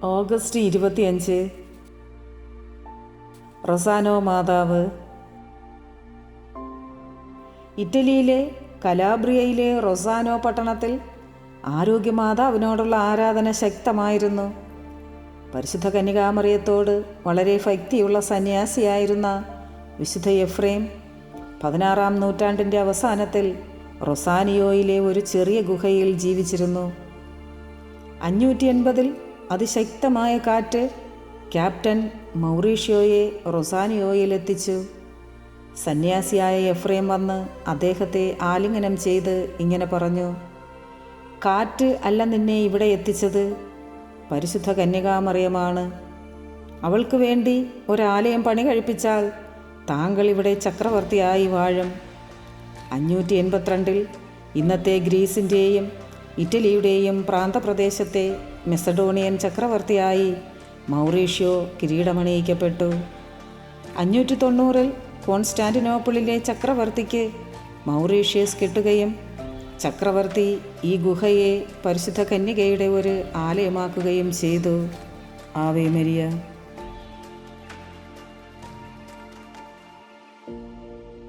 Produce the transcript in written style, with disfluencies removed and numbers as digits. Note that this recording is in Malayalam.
ഓഗസ്റ്റ് 25 റൊസാനോ മാതാവ്. ഇറ്റലിയിലെ കലാബ്രിയയിലെ റൊസാനോ പട്ടണത്തിൽ ആരോഗ്യമാതാവിനോടുള്ള ആരാധന ശക്തമായിരുന്നു. പരിശുദ്ധ കന്യകാമറിയത്തോട് വളരെ ഭക്തിയുള്ള സന്യാസിയായിരുന്ന വിശുദ്ധ എഫ്രേം 16-ാം നൂറ്റാണ്ടിൻ്റെ അവസാനത്തിൽ റൊസാനിയോയിലെ ഒരു ചെറിയ ഗുഹയിൽ ജീവിച്ചിരുന്നു. 580-ൽ അതിശക്തമായ കാറ്റ് ക്യാപ്റ്റൻ മൗറീഷ്യോയെ റൊസാനിയോയിലെത്തിച്ചു. സന്യാസിയായ എഫ്രേം വന്ന് അദ്ദേഹത്തെ ആലിംഗനം ചെയ്ത് ഇങ്ങനെ പറഞ്ഞു: കാറ്റ് അല്ല നിന്നെ ഇവിടെ എത്തിച്ചത്, പരിശുദ്ധ കന്യകാമറിയമാണ്. അവൾക്ക് വേണ്ടി ഒരാലയം പണി കഴിപ്പിച്ചാൽ താങ്കൾ ഇവിടെ ചക്രവർത്തിയായി വാഴും. 582-ൽ ഇന്നത്തെ ഗ്രീസിൻ്റെയും ഇറ്റലിയുടെയും പ്രാന്തപ്രദേശത്തെ മെസഡോണിയൻ ചക്രവർത്തിയായി മൗറീഷ്യോ കിരീടമണിയിക്കപ്പെട്ടു. 590-ൽ കോൺസ്റ്റാന്റിനോപ്പിളിലെ ചക്രവർത്തിക്ക് മൗറീഷ്യസ് കിട്ടുകയും ചക്രവർത്തി ഈ ഗുഹയെ പരിശുദ്ധ കന്യകയുടെ ഒരു ആലയമാക്കുകയും ചെയ്തു. Ave Maria.